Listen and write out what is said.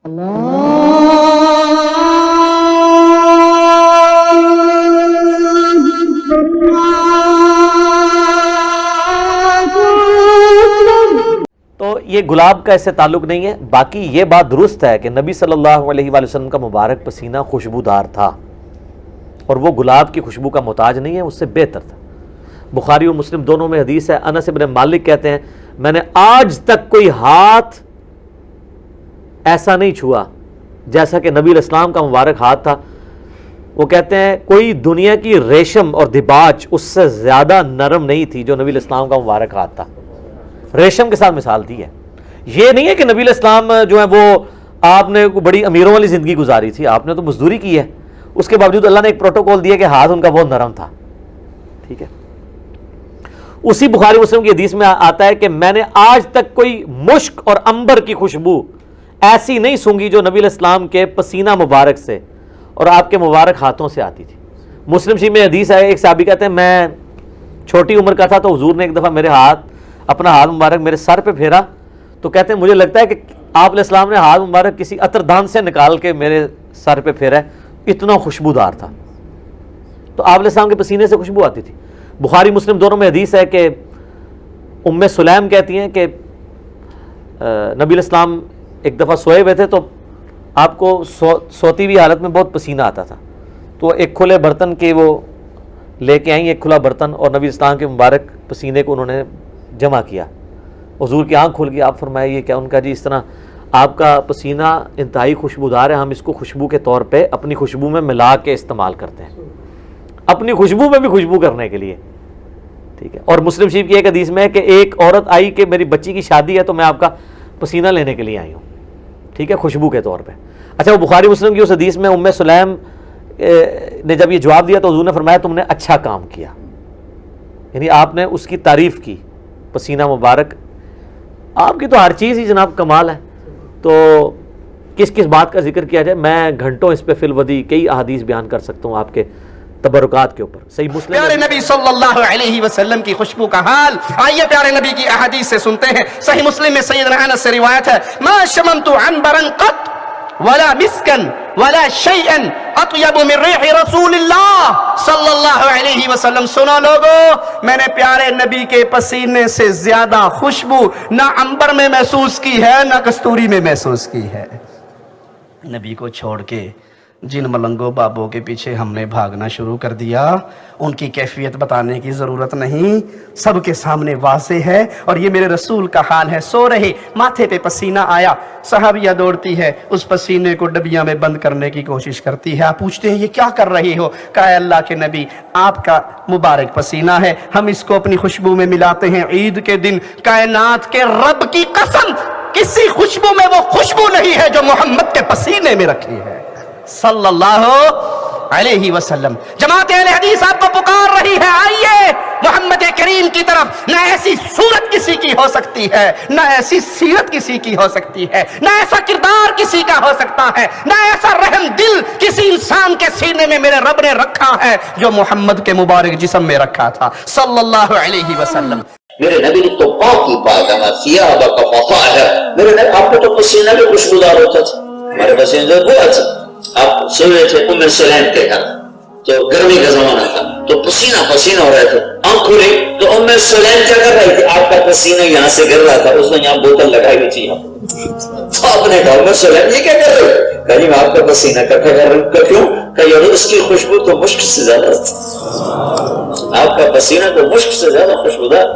تو یہ گلاب کا اس سے تعلق نہیں ہے. باقی یہ بات درست ہے کہ نبی صلی اللہ علیہ وآلہ وسلم کا مبارک پسینہ خوشبودار تھا اور وہ گلاب کی خوشبو کا محتاج نہیں ہے، اس سے بہتر تھا. بخاری اور مسلم دونوں میں حدیث ہے، انس بن مالک کہتے ہیں میں نے آج تک کوئی ہاتھ ایسا نہیں چھوا جیسا کہ نبی علیہ السلام کا مبارک ہاتھ تھا. وہ کہتے ہیں کوئی دنیا کی ریشم اور دباج اس سے زیادہ نرم نہیں تھی جو نبی علیہ السلام کا مبارک ہاتھ تھا. ریشم کے ساتھ مثال دی ہے. یہ نہیں ہے کہ نبی علیہ السلام جو ہے وہ آپ نے بڑی امیروں والی زندگی گزاری تھی، آپ نے تو مزدوری کی ہے، اس کے باوجود اللہ نے ایک پروٹوکول دیا کہ ہاتھ ان کا بہت نرم تھا. ٹھیک ہے. اسی بخاری مسلم کی حدیث میں آتا ہے کہ میں نے آج تک کوئی مشک اور عنبر کی خوشبو ایسی نہیں سونگھی جو نبی علیہ السلام کے پسینہ مبارک سے اور آپ کے مبارک ہاتھوں سے آتی تھی. مسلم شریف میں حدیث ہے، ایک صحابی کہتے ہیں میں چھوٹی عمر کا تھا تو حضور نے ایک دفعہ میرے اپنا ہاتھ مبارک میرے سر پہ پھیرا تو کہتے ہیں مجھے لگتا ہے کہ آپ علیہ السلام نے ہاتھ مبارک کسی عطر دان سے نکال کے میرے سر پہ پھیرا ہے، اتنا خوشبودار تھا. تو آپ علیہ السلام کے پسینے سے خوشبو آتی تھی. بخاری مسلم دونوں میں حدیث ہے کہ ام سلیم کہتی ہیں کہ نبی علیہ السلام ایک دفعہ سوئے ہوئے تھے تو آپ کو سوتی ہوئی حالت میں بہت پسینہ آتا تھا، تو ایک کھلے برتن کے وہ لے کے آئیں، ایک کھلا برتن، اور نبی اسلام کے مبارک پسینے کو انہوں نے جمع کیا. حضور کی آنکھ کھل گئی. آپ فرمایا یہ کیا؟ ان کا جی اس طرح آپ کا پسینہ انتہائی خوشبودار ہے، ہم اس کو خوشبو کے طور پہ اپنی خوشبو میں ملا کے استعمال کرتے ہیں، اپنی خوشبو میں بھی خوشبو کرنے کے لیے. ٹھیک ہے. اور مسلم شریف کی ایک حدیث میں ہے کہ ایک عورت آئی کہ میری بچی کی شادی ہے تو میں آپ کا پسینہ لینے کے لیے آئی ہوں، ٹھیک ہے، خوشبو کے طور پہ. اچھا، وہ بخاری مسلم کی اس حدیث میں ام سلیم نے جب یہ جواب دیا تو حضور نے فرمایا تم نے اچھا کام کیا، یعنی آپ نے اس کی تعریف کی. پسینہ مبارک آپ کی تو ہر چیز ہی جناب کمال ہے، تو کس کس بات کا ذکر کیا جائے. میں گھنٹوں اس پہ فی الودی کئی احادیث بیان کر سکتا ہوں آپ کے تبرکات کے اوپر. صحیح مسلم پیارے نبی صلی اللہ علیہ وسلم کی خوشبو کا حال آئیے پیارے نبی کی احادیث سے سنتے ہیں. صحیح مسلم میں سیدنا انس سے روایت ہے ما شممت عنبرا قط ولا مسکا ولا شیئا اطیب من ریح رسول اللہ صلی اللہ علیہ وسلم. سنو لوگو، میں نے پیارے نبی کے پسینے سے زیادہ خوشبو نہ عنبر میں محسوس کی ہے نہ کستوری میں محسوس کی ہے. نبی کو چھوڑ کے جن ملنگوں بابوں کے پیچھے ہم نے بھاگنا شروع کر دیا، ان کی کیفیت بتانے کی ضرورت نہیں، سب کے سامنے واضح ہے. اور یہ میرے رسول کا حال ہے. سو رہے، ماتھے پہ پسینہ آیا، صحابیہ دوڑتی ہے، اس پسینے کو ڈبیاں میں بند کرنے کی کوشش کرتی ہے. آپ پوچھتے ہیں یہ کیا کر رہی ہو؟ کہا اللہ کے نبی آپ کا مبارک پسینہ ہے، ہم اس کو اپنی خوشبو میں ملاتے ہیں. عید کے دن کائنات کے رب کی قسم کسی خوشبو میں وہ خوشبو نہیں ہے جو محمد کے پسینے میں رکھی ہے صلی اللہ علیہ وسلم. جماعت اہل حدیث آپ کو پکار رہی ہے، آئیے محمد کریم کی طرف. نہ ایسی صورت کسی کی ہو سکتی ہے، نہ ایسی سیرت کسی کی ہو سکتی ہے، نہ ایسا کردار کسی کا ہو سکتا ہے، نہ ایسا رحم دل کسی انسان کے سینے میں میرے رب نے رکھا ہے جو محمد کے مبارک جسم میں رکھا تھا صلی اللہ علیہ وسلم. میرے نبی نے تو پاکی پاکا نا ثیابہ کا فطاہر. میرے نبی آپ کو تو پسینہ بھی خوشبودار ہوتا تھا، ہمارے پسینہ تو بہت اچھا. آپ سن رہے تھے ام سلیم کے گھر، تو گرمی کا زمانہ تھا تو پسینہ پسینہ ہو رہا تھا. آنکھ کھلی تو ام سلیم کیا کر رہی تھی؟ آپ کا پسینہ یہاں سے گر رہا تھا، اس نے یہاں بوتل لگائی ہوئی تھی. تو آپ نے کہا ام سلیم یہ کیا کر رہے ہو؟ کہیں میں آپ کا پسینہ اکٹھا کر رہا ہوں. کیوں؟ کہ یار اس کی خوشبو تو مشک سے زیادہ، آپ کا پسینہ تو مشک سے زیادہ خوشبودار.